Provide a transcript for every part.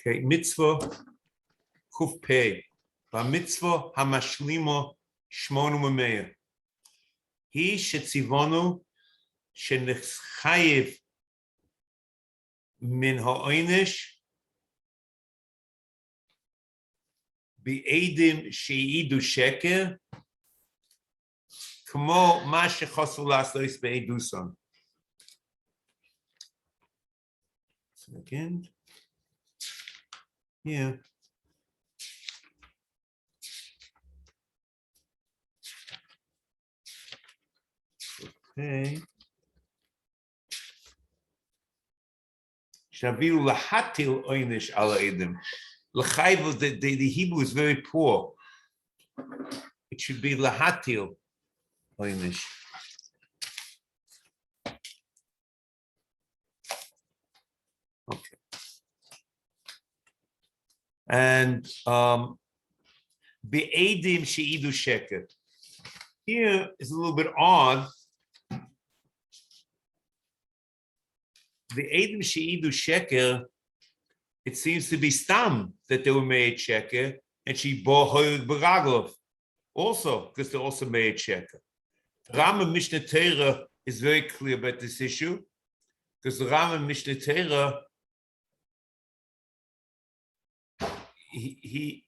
Okay, mitzvah kuf pei. Mitzvah hamashlimo shmonu u'meya. Hi shetzivonu shenichayev min ha'oinish בעדים שהעידו שקר, כמו מה שחסו לעשות בעדוסם. Second. Yeah. Okay. שהביאו להטיל עונש על העדים. The Hebrew is very poor. It should be lahatil oynish. Okay. And be'edim she'idu sheker. Here is a little bit odd. Be'edim she'idu sheker. It seems to be stam that they were made sheker, and she bohoyed beraglov also, because they also made sheker. Rama Mishnah Torah is very clear about this issue, because the Rama Mishnah Torah, he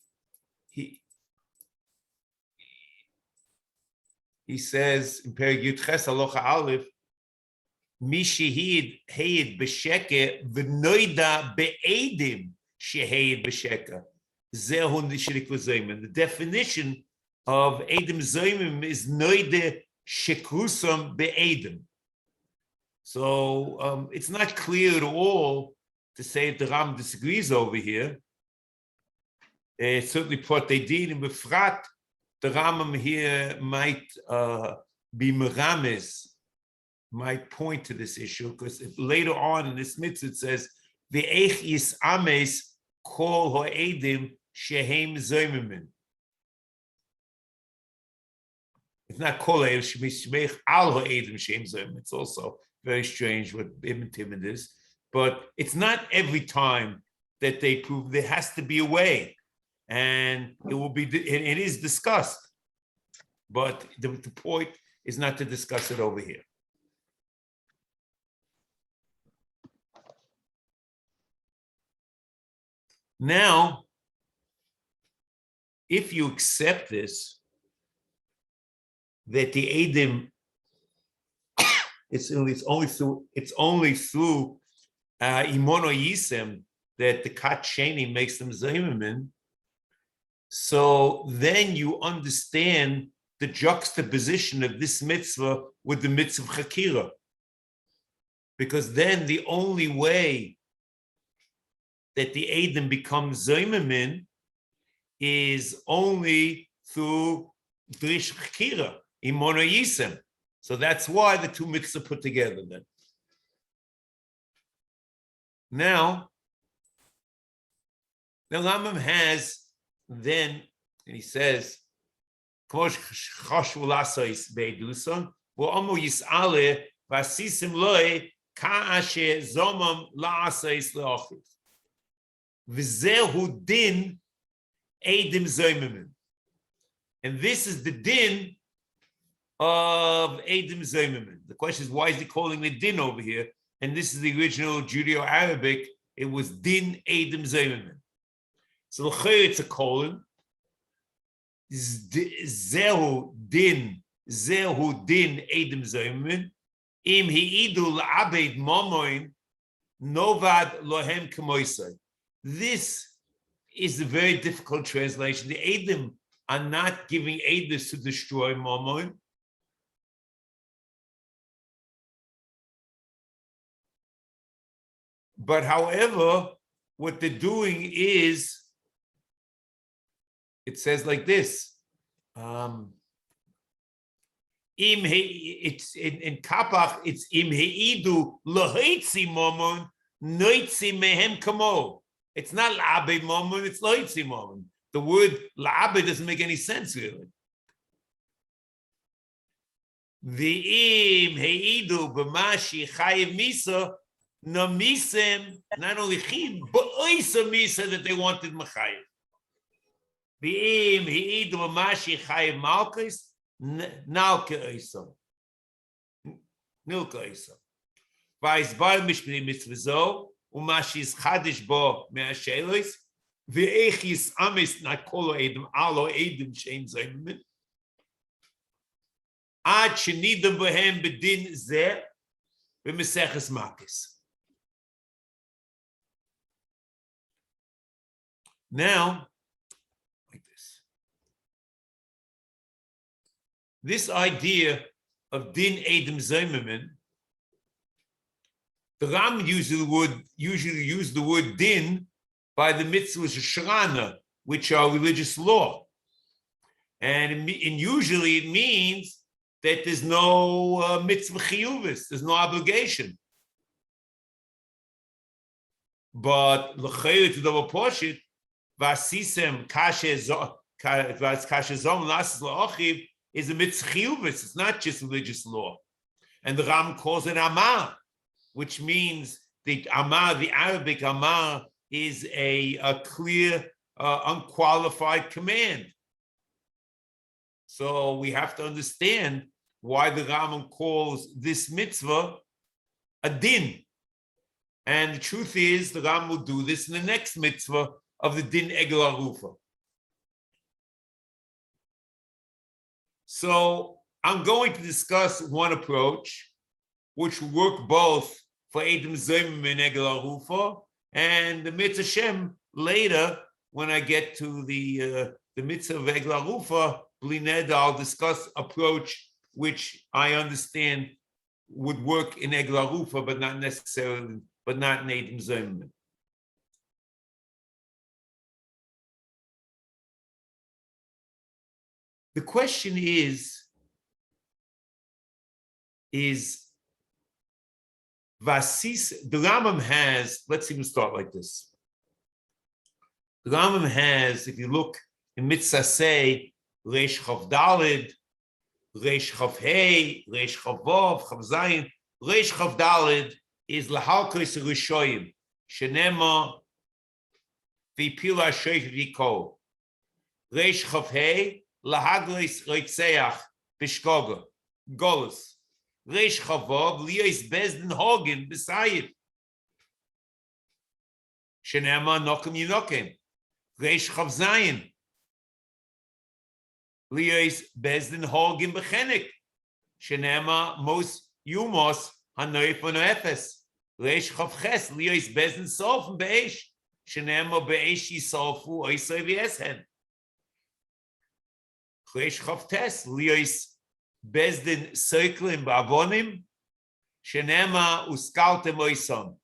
says in Perek Yud Ches Halacha Aleph, Mishihid Hayid B'Sheker V'Noida Be'edim Shehayid B'Sheker Zehun Nishirik V'Zoyim. The definition of Edim Zoyim is Noide Shekrusam Be'edim. So it's not clear at all to say that the Ram disagrees over here. Certainly what they did in Befrat, the Rambam here might be Merames, might point to this issue, because later on in this mitzvah it says, "Ve'ech yis ames kol ha'edim shehem zomimim." It's not kol ha'edim shemich al ha'edim shehem zomimim. It's also very strange what Ibn Timon is, but it's not every time that they prove. There has to be a way, and it will be. It is discussed, but the point is not to discuss it over here. Now, if you accept this, that the Eidim, it's only through Imono Yisem that the Kat Sheni makes them Zayimim, so then you understand the juxtaposition of this mitzvah with the mitzvah Chakira. Because then the only way that the Eidim becomes Zayimim is only through Drish Chakira, Imono Yisem. So that's why the two mitzvahs put together then. Now, the Rambam has then, and he says, Kosh Chashvu Lasois Beiduson, V'omu Yis'ale V'asisim Loi Ka'ashe Zomam La'asois Le'ochiv. V'zehu Din Eidim Zoymimim. And this is the din of Eidim Zoymimim. The question is, why is he calling it din over here? And this is the original Judeo-Arabic. It was din Eidim Zoymimim. So it's a colon. Zehu din Eidim Zoymimim. Im hi'idu la'abed momoin novad lohem kemoisai. This is a very difficult translation. The Eidim are not giving Eidus to destroy Mammon. But however, what they're doing is, it says like this. It's in Kapach, it's im heidu loheitzi Mammon, noitzi mehem kamo. It's not la'abed Mammon, it's loheitzi Mammon. The word la'abed doesn't make any sense really. V'im heidu b'mashi chayiv misa No misem, not only chim, but also misa that they wanted machayev. V'im hi'idu mamashi chayev malchus, nalka oiso. Nilka oiso. V'ayizbar mishpnei mitzvazo, umashi is chadish bo me'ashelos, v'eich yis amis not kolo edim, alo edim shein zommin. Ad shenidam bohem bedin zeh, v'meseches makis. Now, like this idea of din edim zommin, the Ram usually use the word din by the Mitzvas Shana, which are religious law. And usually it means that there's no mitzvah chiyuvis, there's no obligation. But l'chayr to the oposhit, vasisem kashezom lasses la'ochiv is a mitzvah chiyuvis. It's not just religious law. And the Ram calls it amar, which means the amar, the Arabic amar, is a clear, unqualified command. So we have to understand why the Rambam calls this mitzvah a din. And the truth is, the Rambam will do this in the next mitzvah of the din Egel Arufa. So I'm going to discuss one approach, which will work both for Eidim Zomim and Egel Arufa, and the Mitzvah Shem later, when I get to the Mitzvah of Egel Arufa, Blined, I'll discuss approach which I understand would work in Egel Arufa, but not necessarily, but not in Eidim Zomim. The question is Vasis, the Rambam has, let's even start like this. The Rambam has, if you look in Mitzvas, Reish Chav Dalid, Reish Chav Hey, Reish Chav Vav, Chav Zayin. Reish Chav Dalid is Lahalkos Rishoyim, Shenema V'Pila Sheif V'Kol. Reish Chav Hey, Lahaglis Reitzeach Bishkoga, Golus. Reish Chav Vav, Liyos Bezdin Hogan B'Sayid. Shenema Nokem Yinokem. Reish Chav Zayin. Liyos Bezdin Hogan B'Chenek. Shenema Mos Yumos Hanoif Efes. Reish Chav Ches. Liyos Bezdin Sofen Be'esh. Shenema Be'esh Yisofu Oisei V'Eshen. Reish Chav Tes. Liyos Bezdin Circlim Ba'avonim. Shenema Uskaltem Oisom.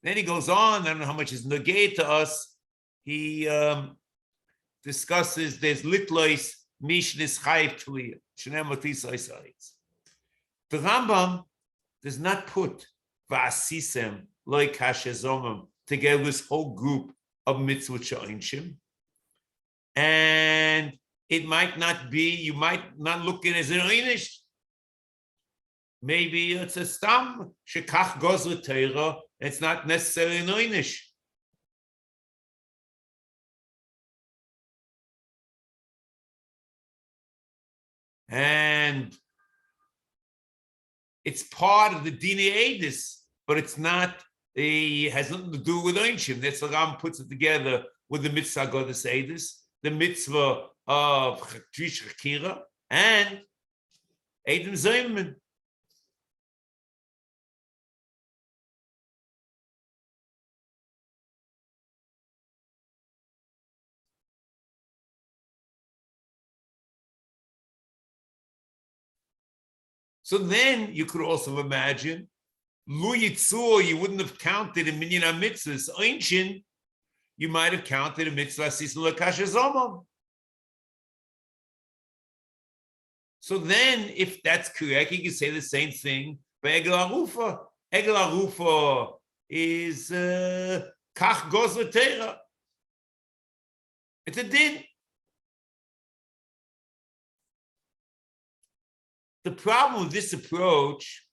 Then he goes on, I don't know how much is negate to us. He discusses there's litlois mishnis chayv tliya. Shenema tisai sides. The Rambam does not put va'asisem loy kashezomim together this whole group of mitzvot sha'inshim. And it might not be, you might not look at it as an einish. Maybe it's a stam shekach goz l'teira. It's not necessarily an einish. And it's part of the Dini Eidis, but it's not, it has nothing to do with Einshim. That's the Ram puts it together with the Mitzvah Goddess Eidis, the Mitzvah of Jewish Chakira, and Eidim Zommin. So then you could also imagine, Lu Yitzur, you wouldn't have counted in Minyan HaMitzvos. Einshin, you might have counted a Mitzvah Sisla Kashazomam. So then, if that's correct, you can say the same thing for Egel Arufa. Egel Arufa is Kach Goz L'Teira. It's a din. The problem with this approach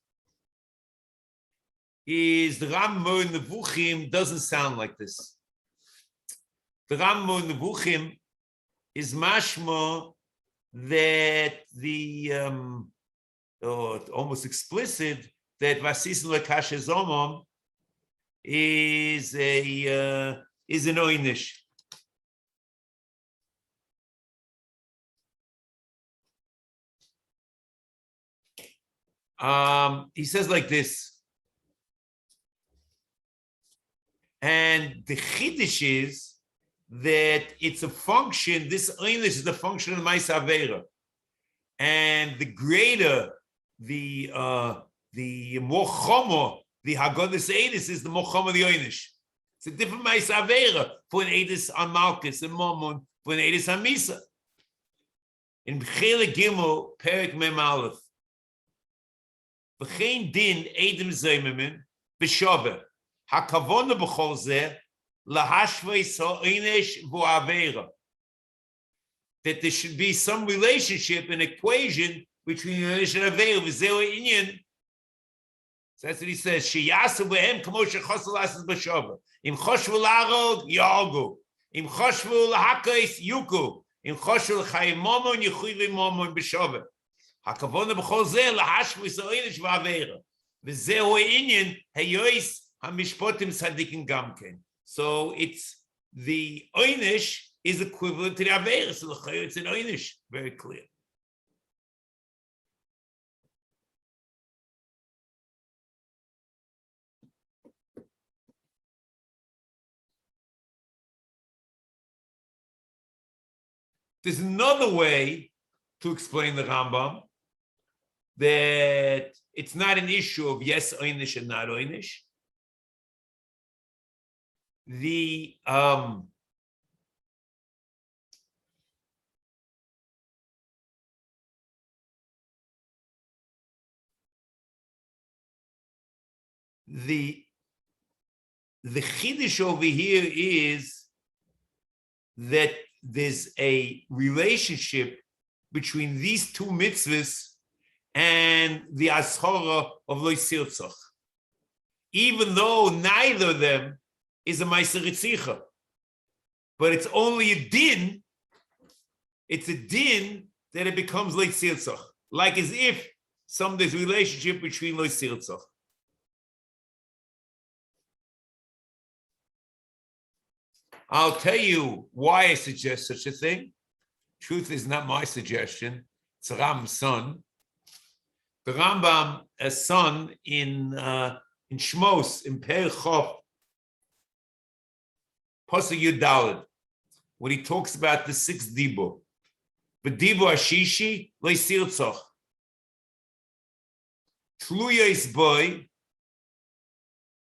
is the Rambam in Nevuchim doesn't sound like this. The Rambam in Nevuchim is mashma that the almost explicit that Vasis Lekashe Zomam is an oynish. He says like this, and the chiddush is that it's a function. This oynish is the function of Ma'aseh Aveira, and the greater, the more chomo, the Haggadah's Eidus is the more chomo the oynish. It's a different Ma'aseh Aveira for an Eidus on Malkus and Momon for an Eidus on Misa. In B'chele Gimel Perek Mem Aleph. V'chein din Eidim Zomemim b'shover hakavona b'chol zeh lahashvei ha'onesh v'aveira. That there should be some relationship, an equation between onesh and aveira. V'zeu inyan. So that's what he says. Sheyasu b'hem kamo shechosel asas b'shover. Im choshvu l'arog yargu. Im choshvu l'hakos yuku. Im choshvu l'chayim momon yuchuyvi momon b'shover. Hakavona b'chol zeh lahashvei ha'onesh v'aveira. V'zeu inyan hayois hamishpotim tzadikim gamken. So it's the oynish is equivalent to the aveira. So it's an oynish, very clear. There's another way to explain the Rambam, that it's not an issue of yes oynish and not oynish. The chiddush over here is that there's a relationship between these two mitzvahs and the ashara of lo sirtzach, even though neither of them is a ma'aser ritzicha, but it's only a din. It's a din that it becomes lo sirtzach, like as if there's a relationship between lo sirtzach. I'll tell you why I suggest such a thing. Truth is not my suggestion. It's Rambam's son. The Rambam, a son in Shmos, in Per Chof, Pasuk Yud Daled, when he talks about the 6 dibur. The dibur ashishi lo sirtzach. Tluyos boy,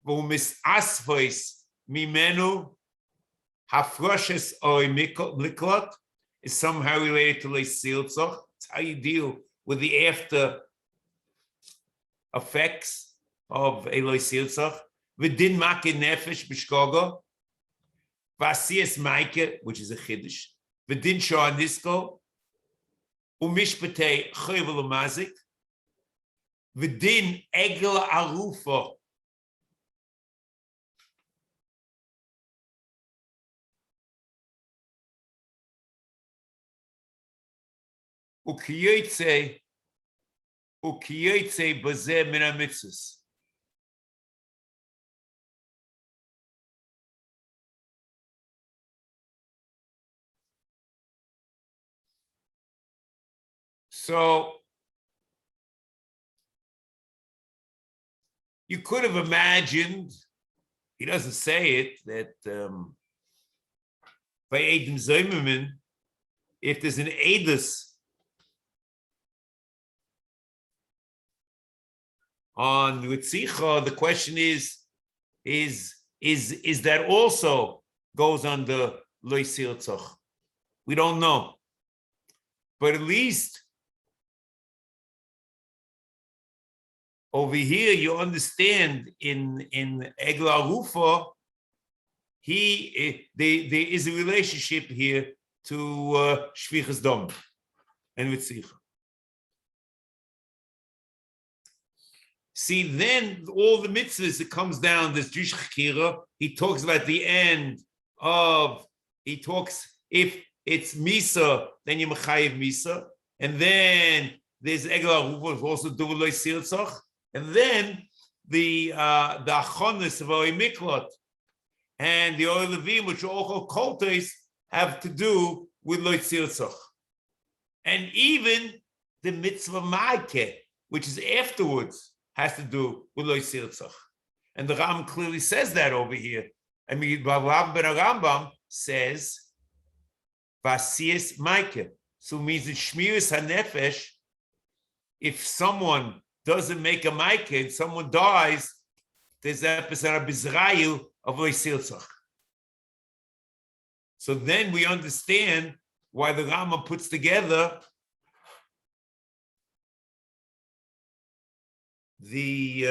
v'umis asvois mimenu. Hafroshes or miklat is somehow related to leisirtzach. It's how you deal with the after effects of a leisirtzach. V'din makin nefesh b'shkoga. V'asiyas maike, which is a chiddush. V'din shah nisko. Umishpatei choyvel umazik. V'din egel arufa. Ukiyotze bazeh min ha-mitzvos. So you could have imagined, he doesn't say it, that by Eidim Zomemim, if there's an Eidus on Ritzicha, the question is that also goes under Lo Sirtzach? We don't know. But at least over here you understand in Egla Rufa, there is a relationship here to Shvichas Dom and Ritzicha. See, then all the mitzvahs, it comes down, this Jewish chakira, he talks about the end of, he talks, if it's Misa, then you mechayiv Misa, and then there's Egel Arupa, also do loy sirtzach, and then the achonis of a miklat, and the oil levim, which are all koltes, have to do with loy sirtzach. And even the mitzvah ma'akeh, which is afterwards, has to do with loy sirtzach. And the Ram clearly says that over here. I mean, Rambam says, Vasiyas ma'akeh. So it means that shmiras hanefesh, if someone doesn't make a ma'akeh and someone dies, there's that percent of Bizrayu of loy sirtzach. So then we understand why the Rama puts together the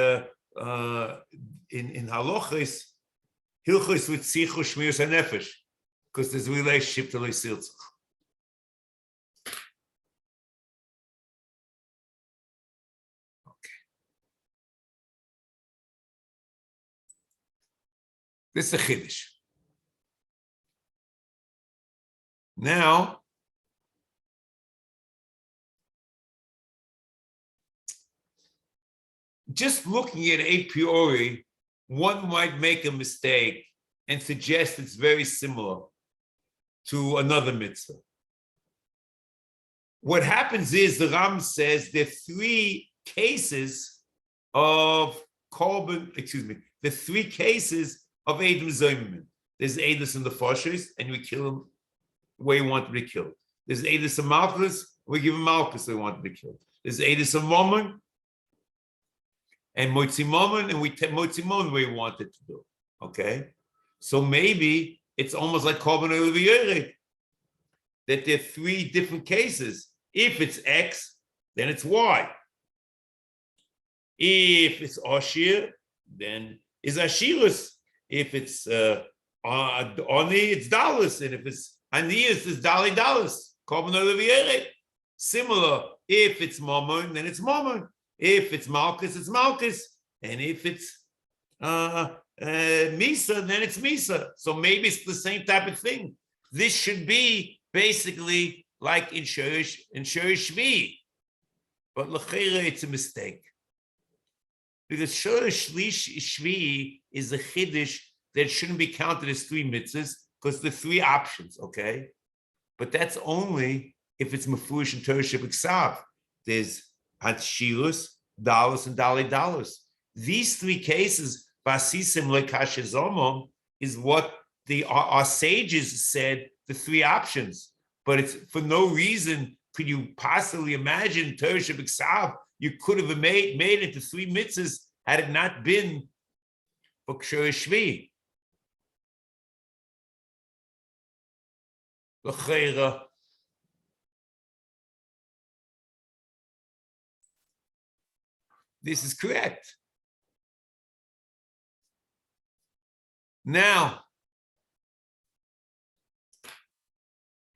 in halachos hilchos with sichu shmiras hanefesh, because there's a relationship to loy sirtzach. Okay, this is a chiddush. Now, just looking at a priori, one might make a mistake and suggest it's very similar to another mitzvah. What happens is the Ram says there are three cases of the three cases of Adam Zomammin. There's Adus in the Foshes, and we kill him the way he wanted to be killed. There's Adus of Malchus, we give him Malchus the way he wanted to be killed. There's Adus of Mammon, and Motzi Mammon, and we take Motzi Mammon the way we want it to do. Okay? So maybe it's almost like Korban Oliviyere, that there are three different cases. If it's X, then it's Y. If it's Ashir, then it's Ashirus. If it's Oni, it's Dallas. And if it's Anias, it's Dali Dallas. Korban Oliviyere. Similar, if it's Mammon, then it's Mammon. If it's Malchus, it's Malchus. And if it's Misa, then it's Misa. So maybe it's the same type of thing. This should be basically like in Shiur Shvi. But l'cheira, it's a mistake. Because Shiur Shvi is a chiddush that shouldn't be counted as three mitzvahs because the three options, okay? But that's only if it's Mefurish and Torah Shebiksav. There's Hatshilus, Dallas, and Dali Dallas. These three cases, Basisim Lekashe Zomom, is what our sages said, the three options. But it's for no reason could you possibly imagine Torah Shebiksav, you could have made it into three mitzvahs had it not been for Shiur Shvi. L'cheira. This is correct. Now,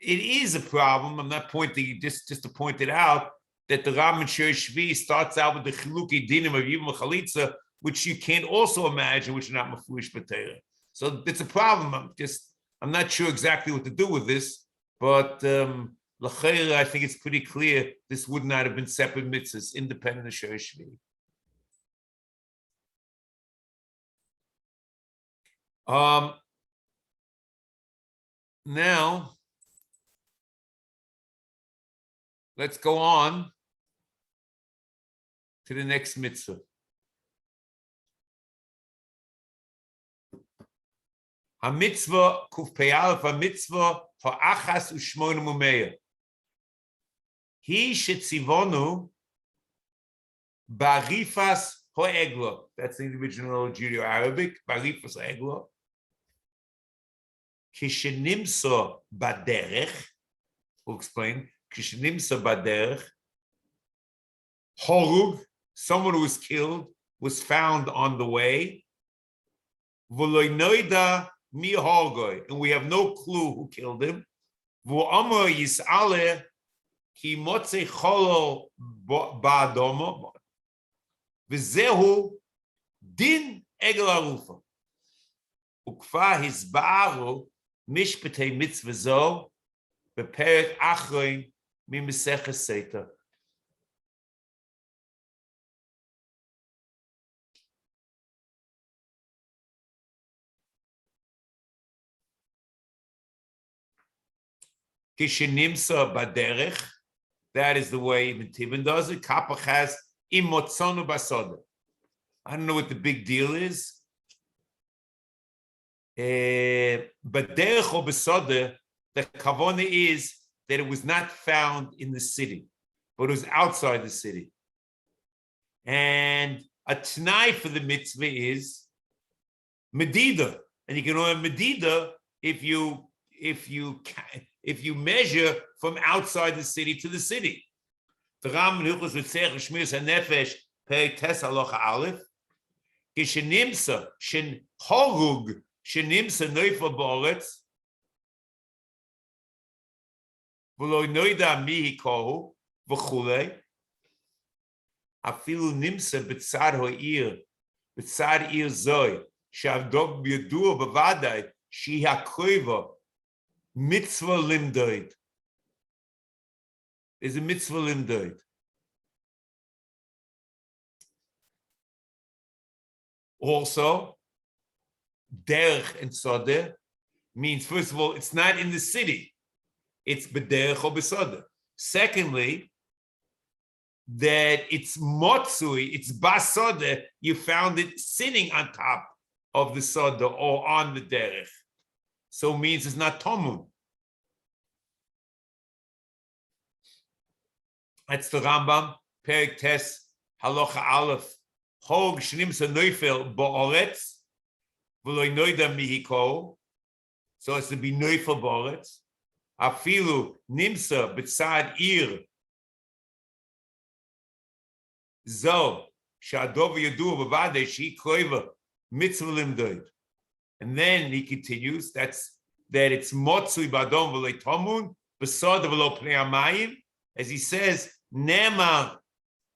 it is a problem. I'm not pointing, just to point it out, that the Ram and Shiur Shvi starts out with the Chiluki Dinim of Yibum Chalitza, which you can't also imagine, which are not Mefurish B'Torah. So it's a problem. I'm not sure exactly what to do with this, but l'cheira, I think it's pretty clear this would not have been separate mitzvahs, independent of Shiur Shvi. Now, let's go on to the next mitzvah. HaMitzvah Kuf Pei Aleph HaMitzvah Ha'achas U'Shmona Mumeya. He shetzivonu Barifas Ha'egla. That's the original Judeo-Arabic. Barifas Ha'egla. Kishenimsa Baderech. We'll explain. Kishenimsa Baderech. Horug, someone who was killed, was found on the way. V'loinoida mi horgoi, and we have no clue who killed him. V'amar yis'aleh ki motzei cholo ba'adomo. V'zehu din עגל ערופה. וכבר הסברו משפטי מצווה זו בפרק אחרון ממסכת סתר. כשנמצא בדרך, that is the way Ibn Tibin does it, Kapach has imotzonu basoda. I don't know what the big deal is. B'derech or b'soda, the kavona is that it was not found in the city, but it was outside the city. And a t'nai for the mitzvah is medida, and you can only medida if you measure from outside the city to the city. The Ram Hilchos V'Tzeich Shmiras HaNefesh Perek Tes Halacha Aleph Kishenimsa Shen Horug Shenimsa Neifel Ba'aretz V'lo Noida Mi Hikohu V'chulei Afilu Nimsa B'tzad Ha'ir B'tzad Ir Zoi She'avdog B'yadua B'vadai Shi HaKoiva Mitzvah Limdoid. There's a mitzvah limdoid. Also, derech and sodeh means, first of all, it's not in the city. It's b'derech or b'sodeh. Secondly, that it's motzui, it's basodeh, you found it sitting on top of the sodeh or on the derech. So it means it's not tomun. That's the Rambam, Perek Tes, Halacha Aleph, Hog Shnimsa Neufel Ba'aretz, V'loi Noida Mihiko, so it's to be Neufel Ba'aretz, Afilu Nimsa B'tzad Ir, Zo, Sha'adov Yadu B'vadei Shi Koiva Mitzvah Limdoid. And then he continues, that it's Motzui B'adom V'loi Tomun, B'sod V'lo Pnei Amayim, as he says, Nemar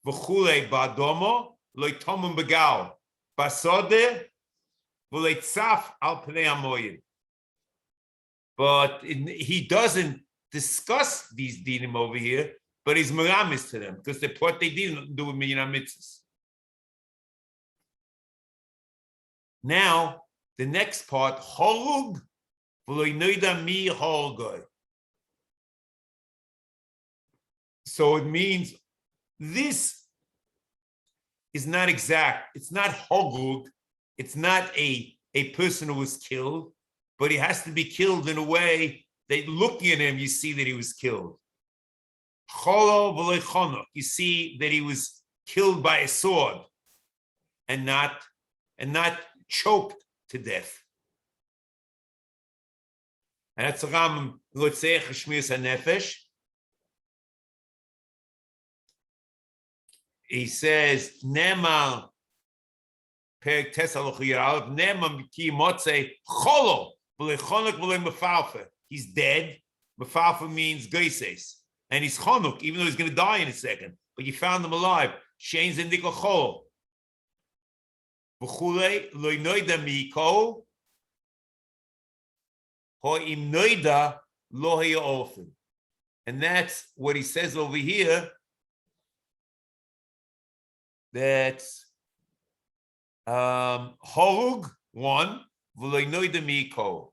v'chulei ba'adomo loy tomum begal basode v'loy tzaf al pnei hamoyim. But he doesn't discuss these dinim over here, but he's meramis to them because what they didn't do with minyan mitzvahs. Now the next part, horug v'loy noida mi horgoy. So it means this is not exact. It's not hogug. It's not a person who was killed, but he has to be killed in a way that looking at him, you see that he was killed. Cholo v'loy chonok. You see that he was killed by a sword and not choked to death. And that's the Rambam L'tzeich Shmiras HaNefesh. He says, Nemar, Perek Tes Halacha Yud, Nemar ki motzei cholo, v'lei chonok v'lei mefalfa. He's dead. Mefalfa means geises. And he's chonok, even though he's going to die in a second. But you found him alive. Shein zendiko cholo. V'chulei loy noida mi'iko, ho'im noida lo haya orphan. And that's what he says over here, that's horug, one, v'loy noida mi'iko.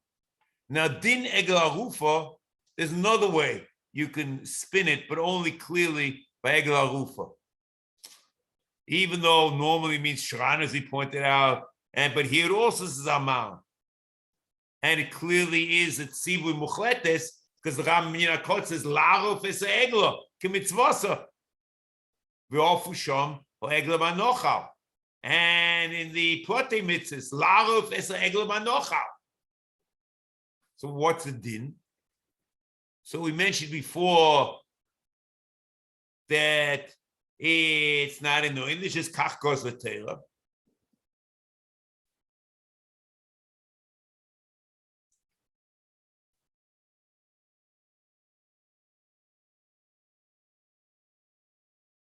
Now, din egel arufa, there's another way you can spin it, but only clearly by egel arufa. Even though normally means shran, as he pointed out, but here it also says amal. And it clearly is at tzivui muchletes, because the Ram Minyan HaKot says, laruf es egla, k'mitzvasa, v'ofu shom, or egla banochal. And in the Protei Mitzvahs, laruf es egla banochal. So what's the din? So we mentioned before that it's not in the English, it's kach goes the Torah.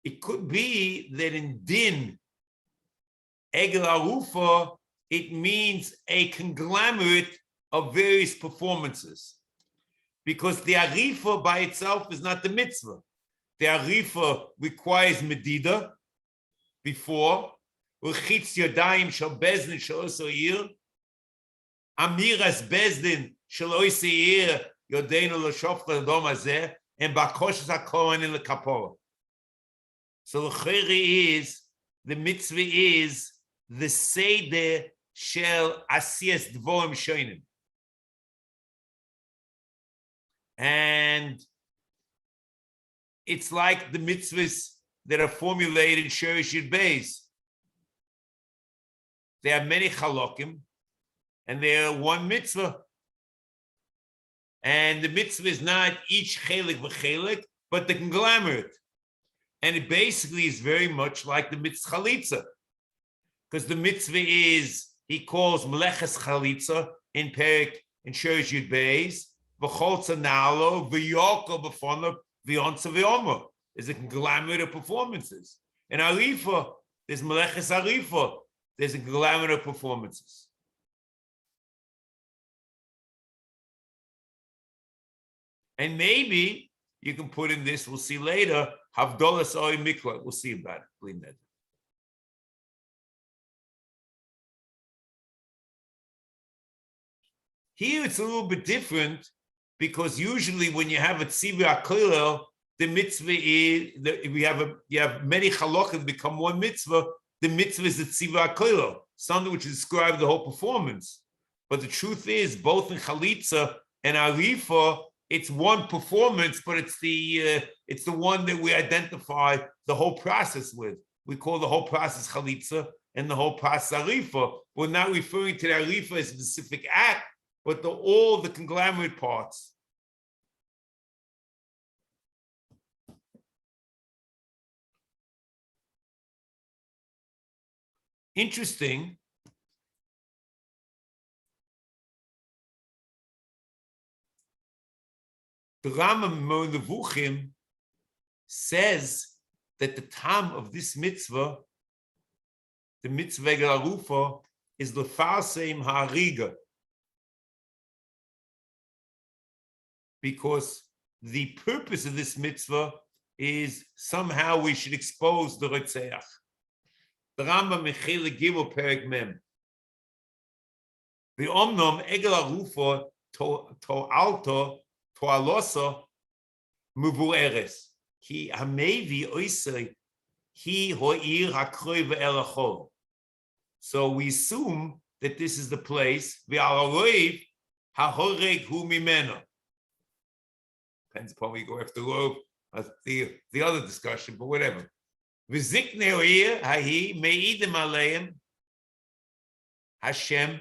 It could be that in din Egel Arufa, it means a conglomerate of various performances. Because the Arifa by itself is not the mitzvah. The Arifa requires Medida before, Uchitz Yadayim Shal Bezdin Shal Oseir, Amiras Bezdin Shal Oseir, Yodeinu L'Shofcha L'Dom Hazeh, and Bakoshas HaKohen in the Kapora. So the Chayri is, the mitzvah is the Seder Shel Asiyas Dvorim Shoinim. And it's like the mitzvahs that are formulated in Shurish Yud Beis. They have many chalokim, and they are one mitzvah. And the mitzvah is not each chelik v'chelik, but the conglomerate. And it basically is very much like the mitzvah chalitza, because the mitzvah is, he calls meleches chalitza in Perek, in Shurish Yud Beis, v'cholza nalo, v'yoko b'fono, v'yonsa v'yomo. There's a conglomerate of performances. In Arifa, there's meleches Arifa. There's a conglomerate of performances. And maybe you can put in this, we'll see later, Havdolas Oi Miklat. We'll see about it. Here it's a little bit different, because usually when you have a tzivah aklil, the mitzvah is, you have many halakhas become one mitzvah. The mitzvah is the tzivah aklil, something which describes the whole performance. But the truth is, both in chalitza and arifa, it's one performance, but it's the one that we identify the whole process with. We call the whole process chalitza and the whole process arifa. We're not referring to the arifa as a specific act, but all the conglomerate parts. Interesting. The Rambam Nevuchim says that the time of this mitzvah, the mitzvah Arufa, is the Farseim Ha'ariga. Because the purpose of this mitzvah is somehow we should expose the Rotzeach. The Rambam Mechele Gimel Perek Mem. The Omnom Egel Arufa to Alto to Alosa Muvueres. Ki Hamevi Oisei Hi Hoir Hakroi Ve'elachol. So we assume that this is the place Ve'alaroiv HaHoreg Hu Mimeno. Depends upon we go after Rov, the other discussion, but whatever. V'zikne Oir Hahi Me'idim Aleim Hashem,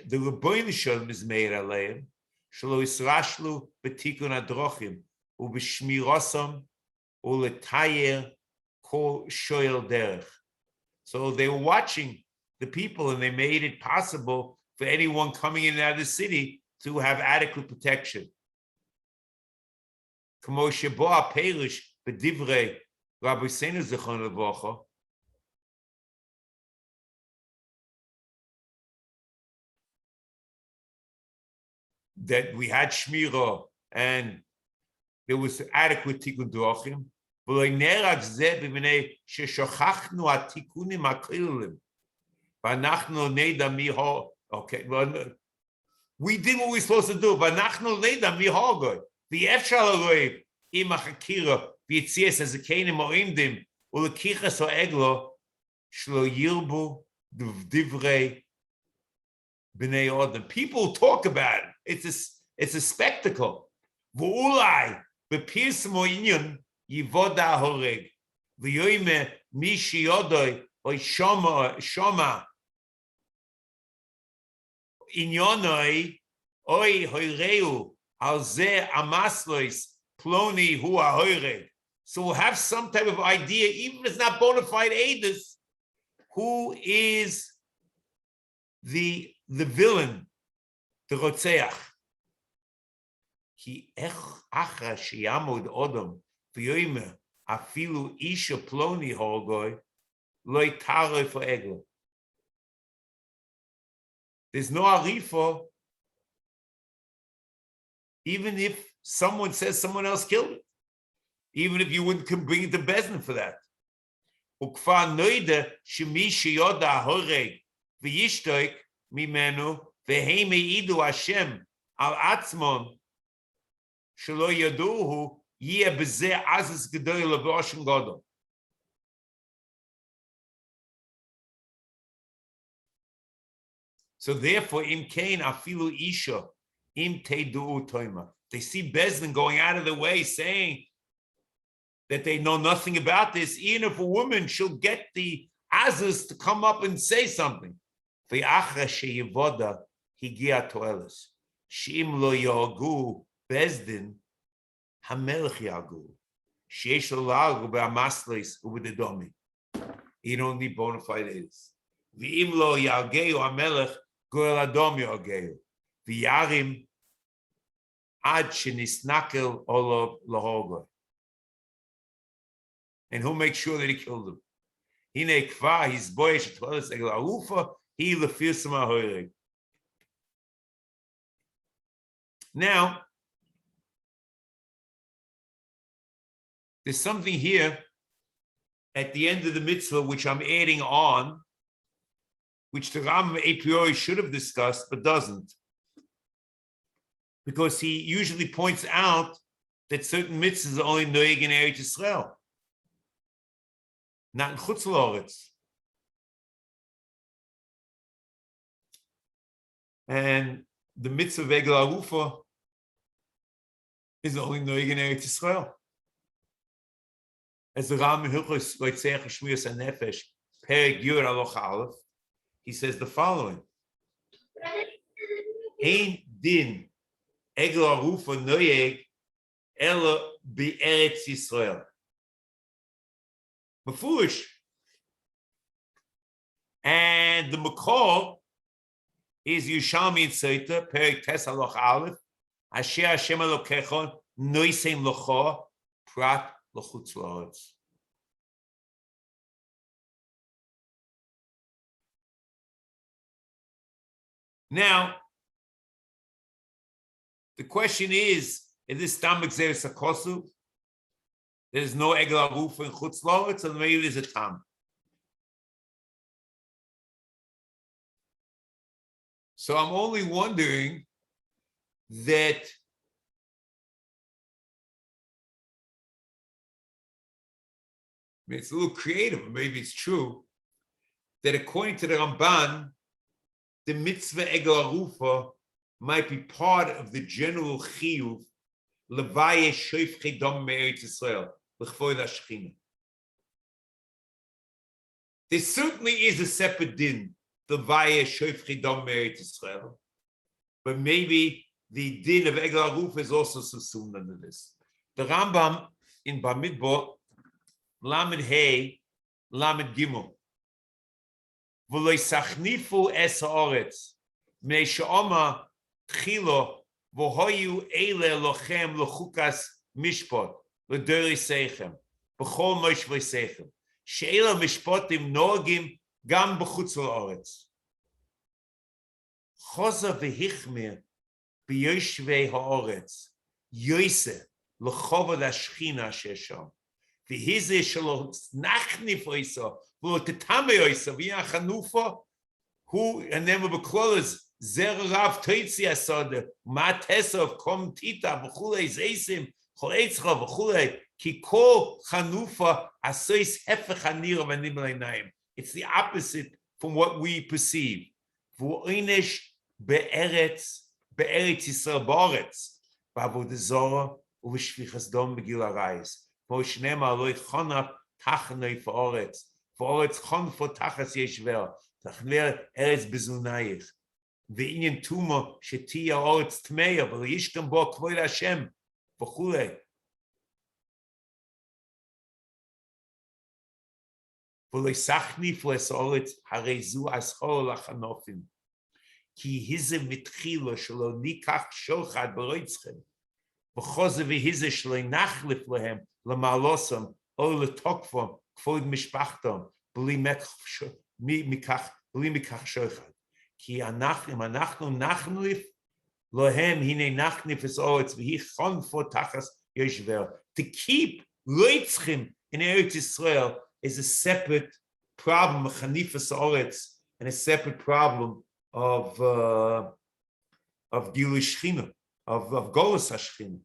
the Rebbeinu Shalom is made Aleim, Shelo Yisrashlu B'tikun Adrochim U'B'shmirosam U'Letayer Kol Shoyel Derech. So they were watching the people, and they made it possible for anyone coming in and out of the city to have adequate protection. K'mo shebo ha'perish b'divrei Rabbi Seinu Zichron Levacha, that we had Shmira and there was adequate tikkun drachim. V'lo nerag zeh b'minei sheshochachnu ha'tikkunim ha'klilim v'anachnu neida mi ha. Okay, well, we did what we were supposed to do. V'anachnu neida mi ha'goy v'yefshal ha'roiv im ha'chakira v'yitzias hazakenim ha'imdim u'lekichas ha'eglo shlo yirbu divrei b'nei odom. People talk about it. It's a spectacle. V'ulai b'pirs mo'inyan yivoda horeg v'yoyme mi shiyodoi oy shoma inyonoi oy hoireu al ze amaslois ploni hu ha'hoireg. So we'll have some type of idea, even if it's not bona fide edus, who is the villain, the Rotzeach. Ki ech achra sheyamod odom v'yoyme afilu isha ploni horgoi loy taroi for egel. there's no Arifa, even if someone says someone else killed it, even if you wouldn't bring it to Bezdin for that. Ukfa noide shemi sheyoda horeg v'yishtoik mimenu v'heim eidu Hashem al atzmon shelo yaduhu yeh b'zeh azis gedoyle v'oshem gadol. So therefore, im kain afilu isha im teidu toima. They see Bezdin going out of the way saying that they know nothing about this. Even if a woman, she'll get the azis to come up and say something. V'achra sheyevoda higia toeles. She'im lo yagu Bezdin hamelech yagu. She'esh lo lagu be'amasles u'b'dedomi. You don't need bona fide aids. V'im lo yageu hamelech goel adom yageu. V'yarim ad shenisnakel olov lahogo. And who makes sure that he killed him? Hine kva his boyish toilet egel arufa he lefirsam ahoyeg. Now, there's something here at the end of the mitzvah which I'm adding on, which the Ram a priori should have discussed but doesn't, because he usually points out that certain mitzvahs are only noeg in Eretz Yisrael, not in Chutz La'aretz. And the mitzvah of Egel Arufa is only noeg in Eretz Yisrael. As the Ram in Hilchos Loitzeach Shmuyas HaNefesh, Perek Yud Aloch Aleph, he says the following: Ein din Egel Arufa noeg elo be'eretz Yisrael. Foolish. And the Makor is Yushalmi in Sefer, Perek Tes Aloch Aleph, Asher Hashem Elokecha Noisem Locha Prat L'chutz La'aretz. Now, the question is this Tam Gzeres HaKosu? There's no Egel Arufa in Chutz La'aretz, or maybe there's a Tam. So I'm only wondering that it's a little creative, maybe it's true, that according to the Ramban, the mitzvah Egel Arufa might be part of the general chiyuv Levaye Shoifchei Dom Me'eretz Yisrael L'chvod HaShechina. There certainly is a separate din, the Levaye Shoifchei Dom Me'eretz Yisrael, but maybe the din of Egel Arufa is also subsumed under this. The Rambam in Bamidbar Lamed Hey Lamed Gimel V'lo Sachnifu Es Haaretz Mei She'oma Tchilo V'hoyu eile lochem lechukas mishpot l'dori seichem b'chol moshvei seichem she'ela mishpotim noagim gam b'chutz la'aretz choza v'hichmir b'yoshvei ha'aretz yoise l'chovod ha'shchina she'sham v'hize shelo nachnif oisa v'lo tetame oisa v'yan chanufa hu and then b'klolas Zer Rav Toitzi Asode, Matesov Kom Tita V'chulei Zeisim Choleitzcha V'chulei Ki Kol Chanufa Asois Hefech Hanira V'anim L'Einayim. It's the opposite from what we perceive. V'oinish be'eretz Yisrael ba'aretz B'avodah Zorah u'v'shvichas dom b'gil harayis. V'oshnema aloi chonaf tachanoi fa'aretz V'aretz chonfo tachas yeshver Tachner eretz bezunayich. Ve'inyan tuma shetiya oretz tmeya v'yishkam bo kvod Hashem v'chulei. V'loisachni fles oretz harezu aschol lachanofim. Ki hize mitchilo shelo nikach shochad b'roitzchem. V'choze v'hize shelo nachlif lehem l'malosam o l'tokvom kvod mishpachtom b'li mikach shochad. כי אנחנו נחליף lohem hine nachnif es oretz v'hi chonfo tachas yoshver. To keep loitzchim in Eretz Yisrael is a separate problem of chanifas oretz and a separate problem of Gilui Shechina, of Golus HaShechina.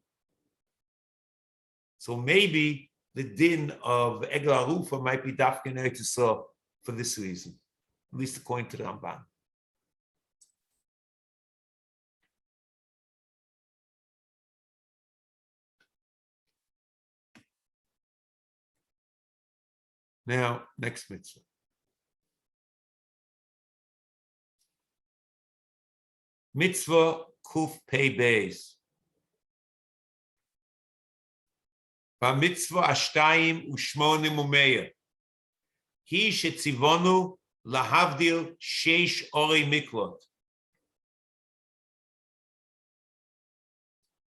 So maybe the din of Egel Arufa might be dafka in Eretz Yisrael for this reason, at least according to the Ramban. Now, next mitzvah. Mitzvah Kuf Pei Beis. Mitzvah Ashtayim Ushmonim Umeya. Hi shetzivonu lahavdil sheish orei miklot.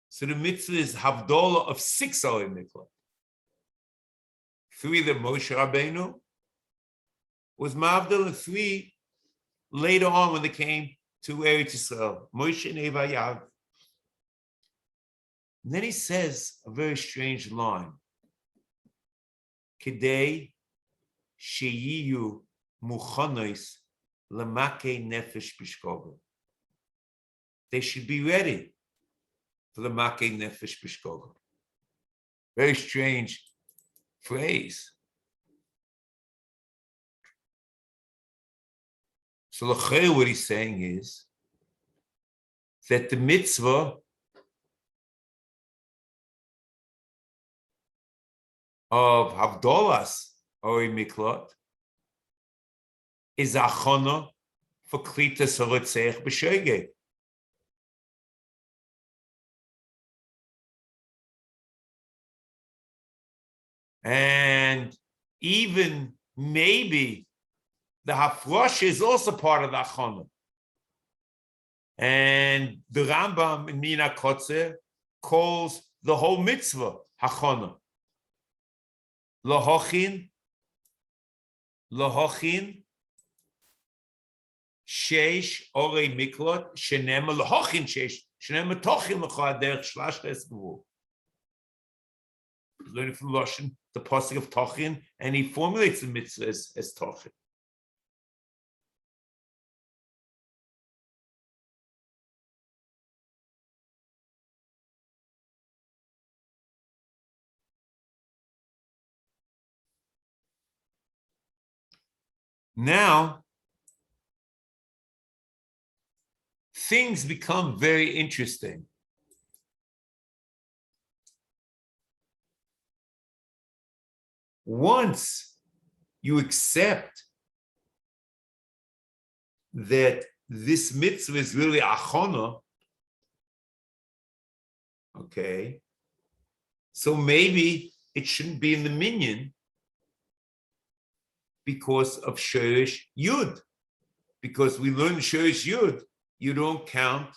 So the mitzvah is havdolah of 6 orei miklot. 3 that Moshe Rabbeinu was mavdil, and 3 later on when they came to Eretz Yisrael. Moshe and Evayav. And then he says a very strange line. Kedei sheyiyu muchonos lemake nefesh b'shkoga. They should be ready for the make nefesh b'shkoga. Very strange phrase. So what he's saying is that the mitzvah of Havdolas Orei Miklot is achona for klitas harotzech b'shogeg. And even maybe the hafrosh is also part of the achona. And the Rambam in Mina Kotze calls the whole mitzvah hachona. Lahochin sheish orei miklot shenema lahochin sheish shenema tochin l'cha derech shlash esgvul. Learning from Loshen the pasuk of tochin, and he formulates the mitzvah as tochin. Now, things become very interesting. Once you accept that this mitzvah is really achona, okay, so maybe it shouldn't be in the minyan because of Shorish Yud. Because we learn Shorish Yud, you don't count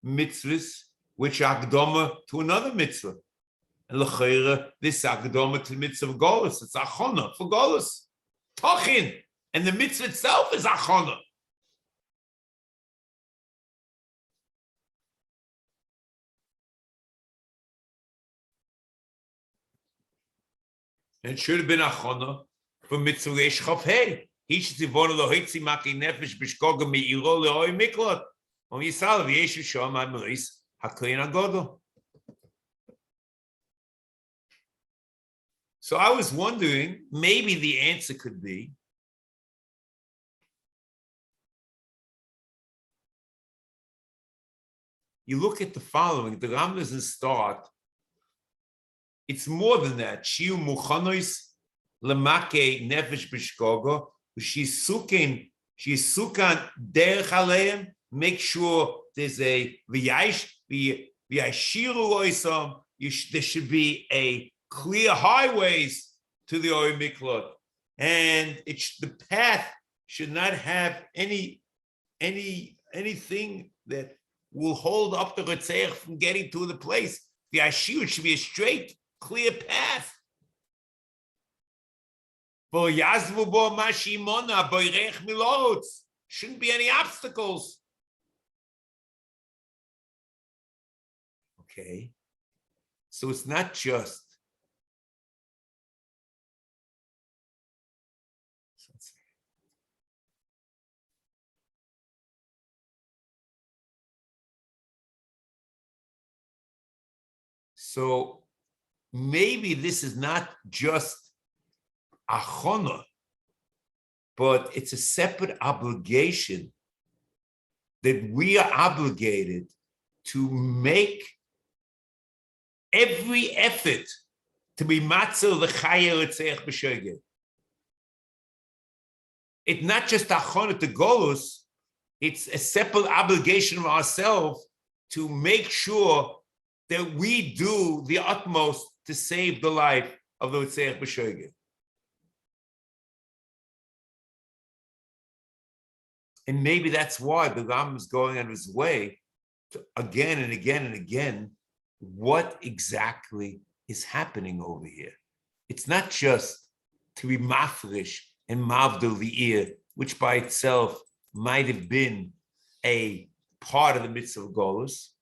mitzvahs which are akdoma to another mitzvah. And l'chayra, this akdoma to the mitzvah of Golus, it's achona for Golus. Tochin, and the mitzvah itself is achona. And it should have been achona for mitzvah reish chav hey. Hish tzivonu lohitzi maki nefesh b'shkoga me'iro le'oi miklot. On Yisrael v'yeshu shom ad meris hakoyin agodol. So I was wondering, maybe the answer could be you look at the following. The Rambam doesn't start. It's more than that. Shiur muchonos lemake nefesh b'shkoga. She's sukan derech aleim. Make sure there's a v'yashiru oisam. There should be a clear highways to the Orei Miklot, and the path should not have anything that will hold up the Rotzeich from getting to the place. The Ashir should be a straight, clear path. Shouldn't be any obstacles. Okay. So it's not just so maybe this is not just achona, but it's a separate obligation that we are obligated to make every effort to be matzil the chaya l'tzeich b'shogeg. It's not just achona to golus, it's a separate obligation of ourselves to make sure that we do the utmost to save the life of the l'tzeich b'shogeg. And maybe that's why the Rambam is going on his way to again and again and again, what exactly is happening over here. It's not just to be mafresh and mavdil the ear, which by itself might have been a part of the mitzvah of Golus.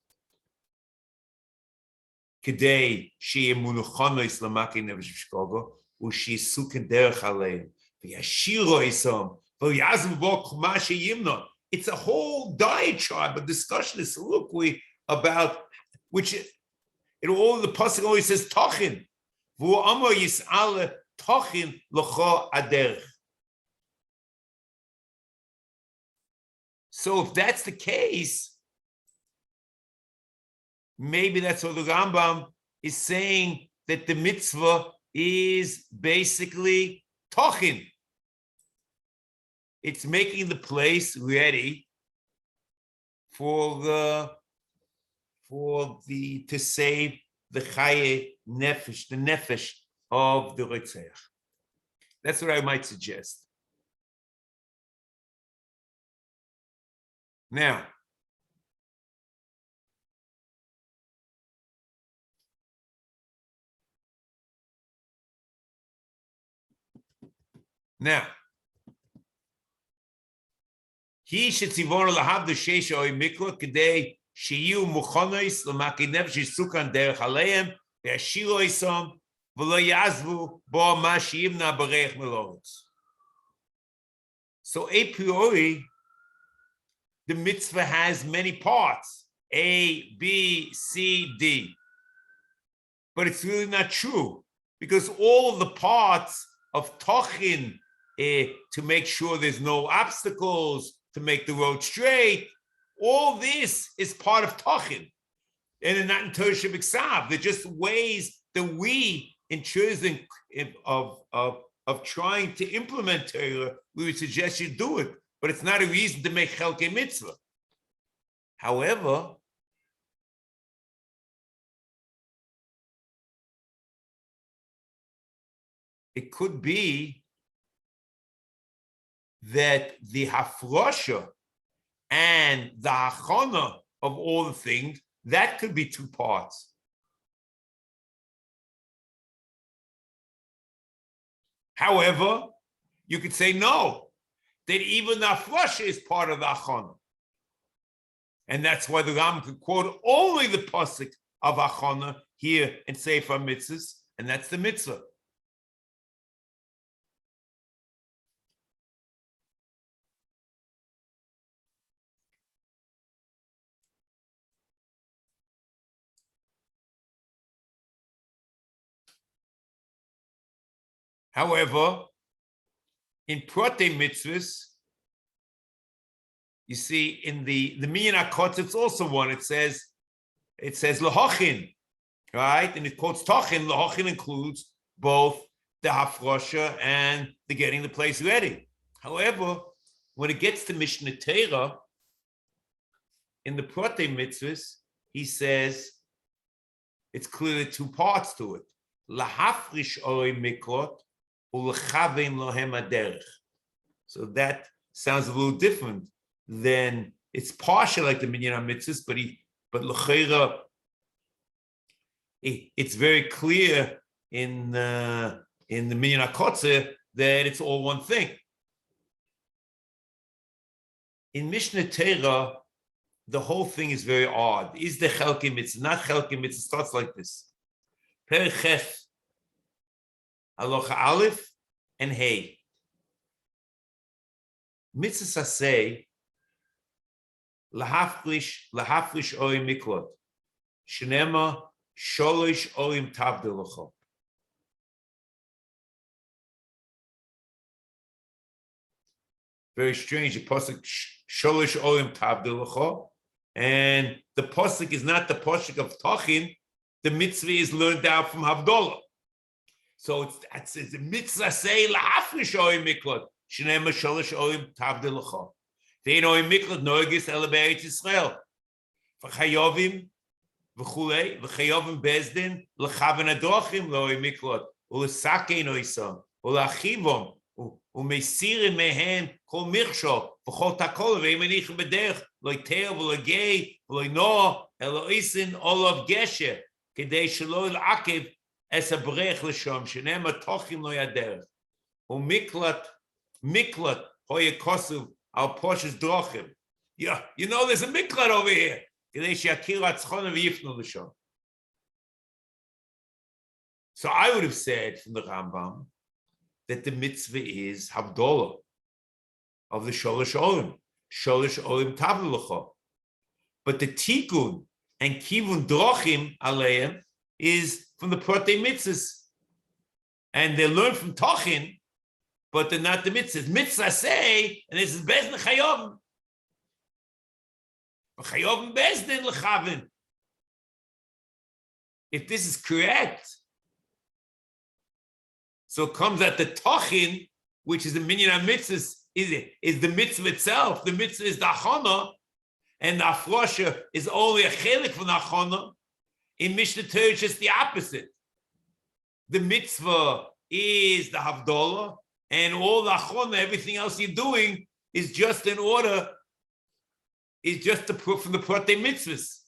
Kedei she'yeh munuchonos l'makei nefesh v'shkogo u'she'yisuken derech aleim v'yashiro esom. It's a whole diatribe, a discussion, a soliloquy about which in all the pasuk always says tochin. So if that's the case, maybe that's what the Rambam is saying, that the mitzvah is basically tochin. It's making the place ready to save the chaye nefesh, the nefesh of the Rotzeach. That's what I might suggest. Now, he should tzivonu lahav the sheisha oy mikra kedei sheyu muchonos l'makei nefesh yisukan derech aleim ve'ashiru osom v'lo yazvu bo ma she'yimna b'reich melorotz. So a priori, the mitzvah has many parts, A, B, C, D. But it's really not true, because all the parts of tochin, to make sure there's no obstacles, to make the road straight, all this is part of tochin. And they're not in Torah Shebiksav. They're just ways that we, in choosing of trying to implement Torah, we would suggest you do it. But it's not a reason to make chelkei mitzvah. However, it could be that the hafrosha and the hachana of all the things, that could be two parts. However, you could say no, that even the hafrosha is part of the hachana. And that's why the Ram could quote only the pasuk of hachana here in Sefer Mitzvos, and that's the mitzvah. However, in Protei Mitzvos, you see in the Minyan HaKotz, it's also one. It says L'hochin, right? And it quotes Tochin. L'hochin includes both the hafrosha and the getting the place ready. However, when it gets to Mishnah Torah, in the Protei Mitzvos, he says it's clearly two parts to it. Lahafrish orei miklot u'lechavein lohem haderech. So that sounds a little different than, it's partial like the Minyan HaMitzvos, but l'cheira, it's very clear in the Minyan HaKotze that it's all one thing. In Mishnah Torah, the whole thing is very odd. Is the Chelke Mitzvah, not Chelke Mitzvah, starts like this. Perek Ches, Halacha Aleph and Hey. Mitzvas Aseh, lahafrish oim miklat, shenema sholish oim tavdelecha. Very strange. The pasuk sholish oim tavdelecha, and the pasuk is not the pasuk of Tachin. The mitzvah is learned out from Havdalah. So it's the mitzvah say lahafrish oim miklat. Shnema sholish oim tavdelecha. They know in miklat noigis elabeit Israel. V'chayovim v'chulei v'chayovim bezdin l'chaven adochim loim miklat u'lesakein oisam u'lachivom u'meisirim mehen kol michshol v'chol takol v'imanichim b'derech lo'iter v'lo'gei v'lo'noah elo'isin olav gesher kedei shelo l'akev es abrech l'shom shnema tochim lo'yaderech u'miklat hoye kosuv our Porsche's drochim. Yeah, you know there's a miklat over here. So I would have said from the Rambam that the mitzvah is Havdalah of the Sholosh Olim Tavlecha. But the Tikkun and Kivun Drochim Aleim is from the Protei Mitzvahs. And they learn from Tachin, but they're not the mitzvahs. Mitzvah say, and this is Bezdin Chayovim. Chayovim Bezdin L'chavin. If this is correct, so it comes that the Tachin, which is the minyan of mitzvahs, is the mitzvah itself. The mitzvah is the Achana, and the Afrosha is only a chelik from the Achana. In Mishnah Torah, it's just the opposite. The mitzvah is the Havdalah, and all the achona, everything else you're doing is just in order, is just the proof from the Protei Mitzvahs.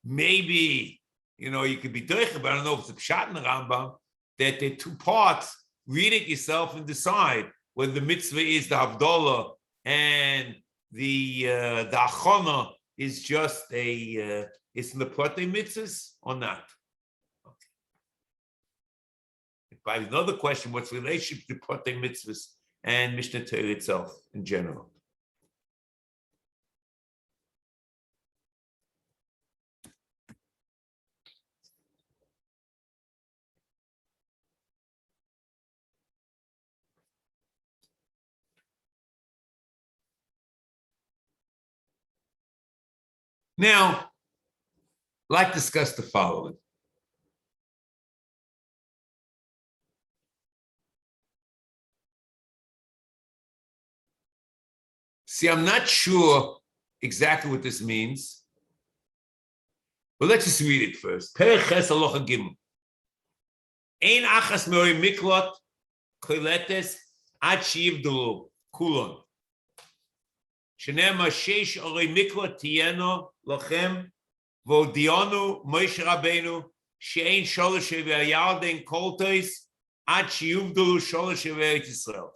Maybe, you could be doicha, but I don't know if it's a pshat in the Rambam, that there are two parts. Read it yourself and decide whether the mitzvah is the Havdalah and the achona is just it's in the Protei Mitzvahs or not? Okay. By another question, what's the relationship to Protei Mitzvahs and Mishnah Torah itself in general? Now, I'd like to discuss the following. See, I'm not sure exactly what this means, but let's just read it first. Perek Ches Halacha Gimel. Ein achas me'orei miklat koletes ad sheyivdelu kulon. Shenema sheish orei miklat tiyeno lochem v'odionu Moshe Rabbeinu she'ein sholosh v'yarden koltois ad sheyivdelu sholosh v'Eretz Yisrael.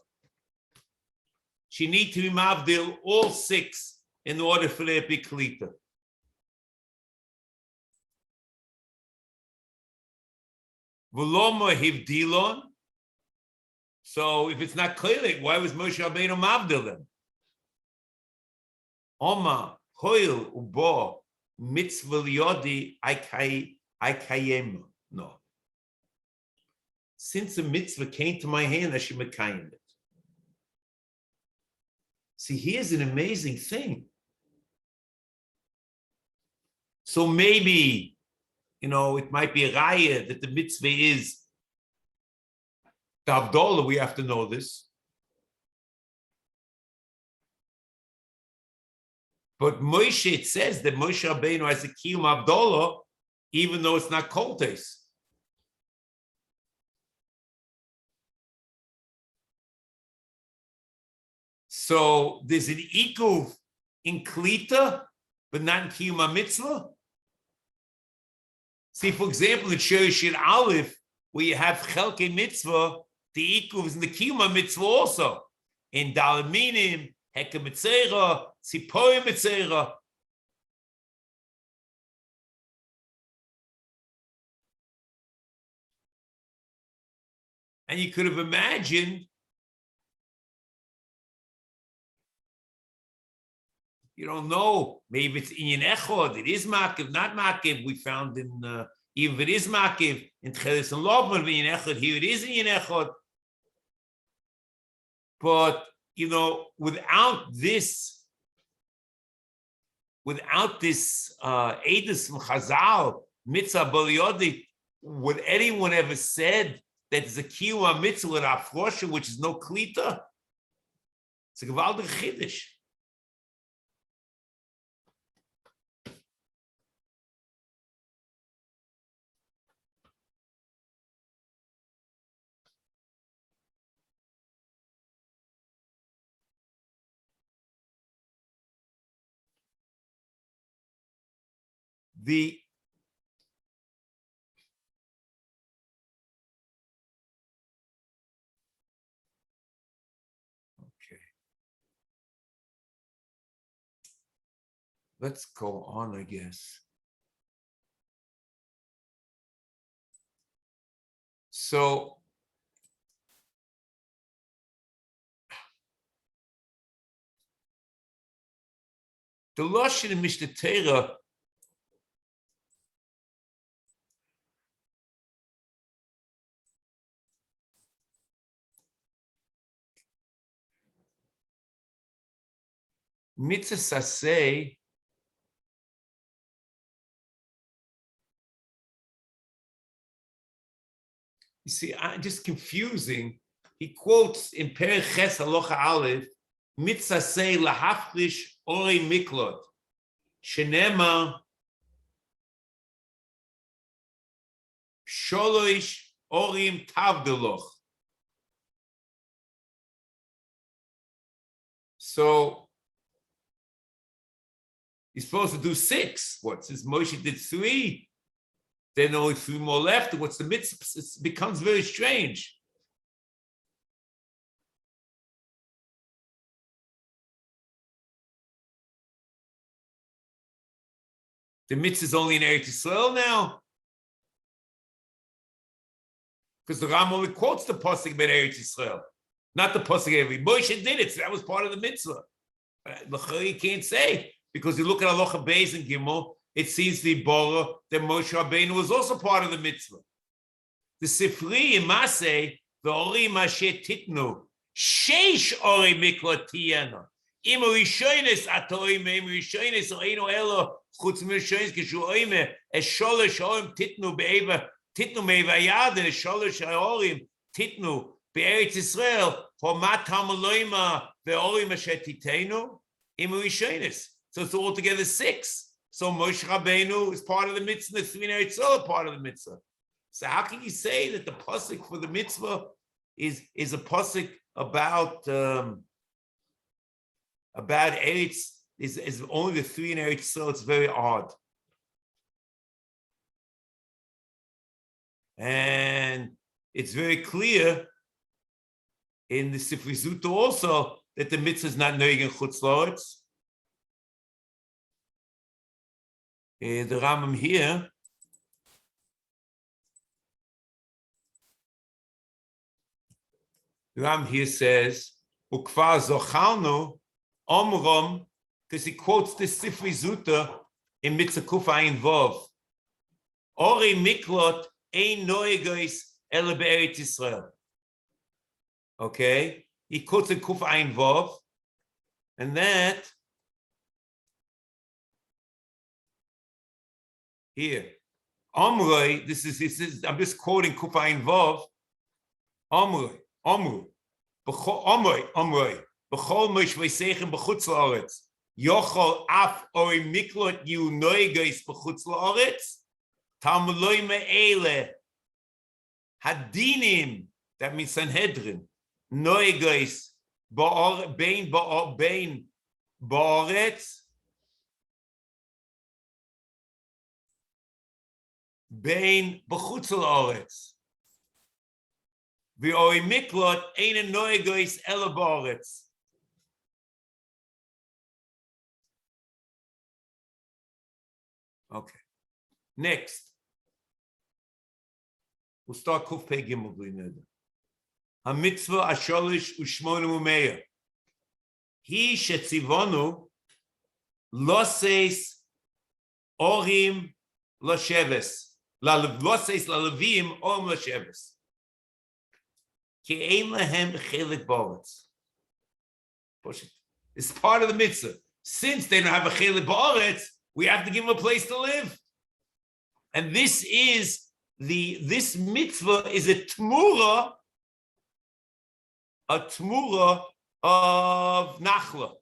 She need to be mavdil all 6 in order for there to be klita. V'loma hivdilon. So if it's not clear, why was Moshe Rabbeinu mavdil them? Oma hoil ubo mitzvah liyodi aikayem. No. Since the mitzvah came to my hand, I should mekayem it. See, here's an amazing thing. So maybe, it might be a raya that the mitzvah is the Havdalah. We have to know this. But Moshe, it says that Moshe Rabbeinu has a kiyum Havdalah, even though it's not koltes. So there's an ikuv in klita, but not in kiyum mitzvah. See, for example, in Shiur Aleph, where you have Chelke Mitzvah, the Ikuv is in the Kiyuma Mitzvah also. In Dalaminim, Heke Mitzera, Tzipoy Mitzera. And you could have imagined, you don't know, maybe it's Inyan Echod, it is Makiv, not Makiv. We found in, even if it is Makiv, in Tchelis and Lobman, Inyan Echod, here it is Inyan Echod. But, you know, without this Edus from Chazal, Mitzvah B'Liyodi, would anyone ever said that there's a Kiyuma Mitzvah with Afrosha, which is no Klita? It's a Gewaldig Chiddush. Let's go on, I guess. So, the Lashon in Mishnah Torah Mitzvas Aseh you see, just confusing. He quotes in Perek Ches Halacha Aleph, Mitzvah Aseh lahafrish orei miklot, shenema sholosh orim tavdeloch. So he's supposed to do 6. What since Moshe did 3? Then only 3 more left. What's the mitzvah? It becomes very strange. The mitzvah is only in Eretz Yisrael now, because the Ram only quotes the pasuk about Eretz Yisrael, not the pasuk every. Moshe did it, so that was part of the mitzvah. You can't say, because you look at Halacha Beis and Gimel. It seems the Bora that Moshe Rabbeinu was also part of the mitzvah. The Sifri in Aseh, the Orim Asher Titnu, Sheish Ori Miklot Tiyena. Im Rishonis Atoim, Im Rishonis Oino Elo, Chutz Mishonis Kishu Oime, Es Sholosh Orim Titnu Be'eva, Titnu Me'eva Yad, Es Sholosh Orim Titnu Be'eretz Yisrael, Homat HaLoyma, Ve'orim Asher Titenu, Im Rishonis. So it's altogether 6. So Moshe Rabbeinu is part of the mitzvah, the 3 Eretz Yisrael part of the mitzvah. So how can you say that the pasuk for the mitzvah is a pasuk about Eretz is only the 3 Eretz Yisrael? It's very odd. And it's very clear in the Sefer Zuta also that the mitzvah is not noig in Chutz La'aretz. The Rambam here, the Rambam here says, Ukva zochalnu omrom, because he quotes the Sefer Zuta in Mitzvah Kuf Ayin Vov. Ori miklot ein noegos ele be'eretz Yisrael. Okay, he quotes in Kuf Ayin Vov, and that here, Omroi, this is, I'm just quoting Kuf Ayin Vov. Omroi, Omroi, B'chol Moshvei Seichem b'chutz la'aretz, Yochol af ori miklot yu noigos b'chutz la'aretz, Talmuloi me'ele, Hadinim, that means Sanhedrin, noigos bein ba'aretz, Bein b'chutz ha'aretz. V'oi miklot ein noegois ela ba'aretz. Okay. Next. We'll start Kuf Pei Gimel B'Neder. HaMitzvah Asholish U'Shmona U'Meya. He shetzivonu loses orim l'sheves. Loses l'levim orim l'sheves. Ki ein lehem chelik ba'aretz. It's part of the mitzvah. Since they don't have a chelik ba'aretz, we have to give them a place to live. And this mitzvah is a tmura of nachla.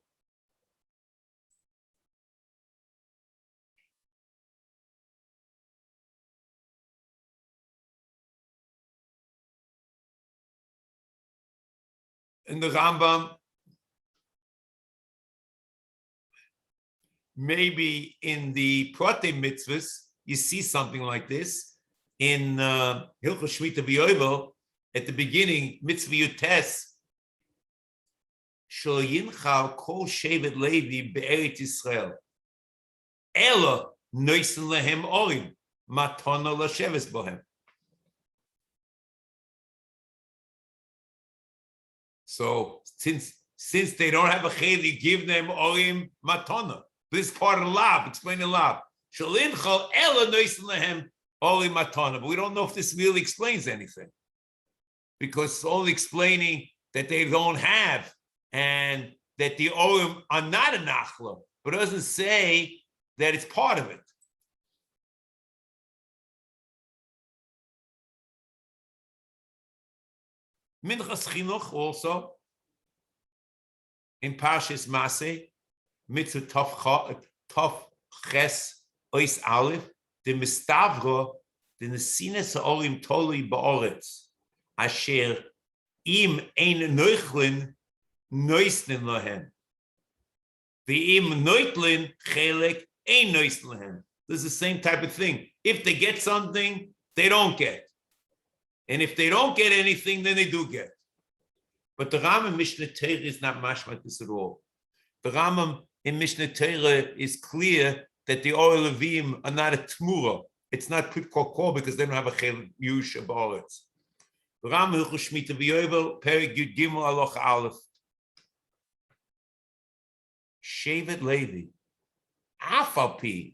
In the Rambam, maybe in the Prate Mitzvahs, you see something like this. In Hilchos Shmita V'Yovel, at the beginning, Mitzvah Yutes, Shel Yinchal Kol Shevet Levi Be'eretz Yisrael. Ela Noisen Lehem Orim, Matona L'Sheves Bohem. So since they don't have a chayli, give them Orim Matona. This is part of the lab. Explain the lab. Shel Yinchal Ela Noisen Lehem Orim Matona. But we don't know if this really explains anything, because it's only explaining that they don't have and that the Orim are not a nachla, but it doesn't say that it's part of it. Minchas Chinuch also, in Parshas Maseh, Mitzvah Tov Ches Ois Aleph, the Mistavro, the Nesines Orim Toli Ba'oretz, Asher Im Ein Neuchlin Neusnin Lahem. The Im Neutlin Chelek Ein Neusnin Lahem. This is the same type of thing. If they get something, they don't get. And if they don't get anything, then they do get. But the Rambam Mishnah Torah is not mashmat this at all. The Rambam in Mishnah Torah is clear that the Or Levim are not a tmura. It's not put kol because they don't have a chel yush of oretz. The Rambam Hilchos Shmita V'Yovel Perek Yud Gimel Aloch Aleph. Shevet Levi. Afalpi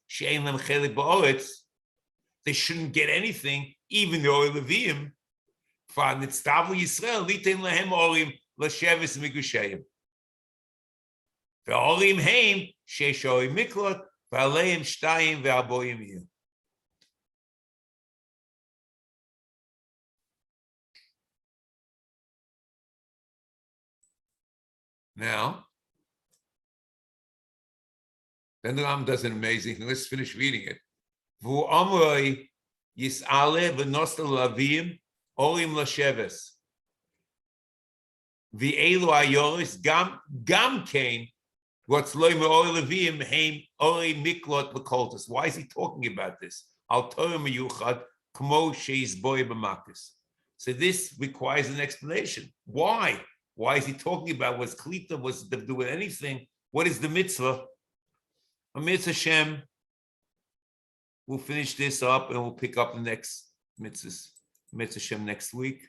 she'ein lem chelik ba'oretz. They shouldn't get anything, even though Levim, for Nitztavu Yisrael, Litain Lehem Orim, L'Sheves Migusheim. Ve'orim Heim, Sheish Orim Miklot, Ve'aleim Shtayim Ve'aboyim Yir. Now, then the Ram does an amazing thing. Let's finish reading it. Vu amroi yis'ale v'nostel lavim orim l'sheves. V'elu ayoris gam kain what's loy me'or levim heim ori miklot l'koltus. Why is he talking about this? Al Torah meyuchad kmo sheis boy b'makis. So this requires an explanation. Why? Why is he talking about what's klita, what's to do with anything? What is the mitzvah? A mitzvah Shem. We'll finish this up and we'll pick up the next mitzvah Shem next week.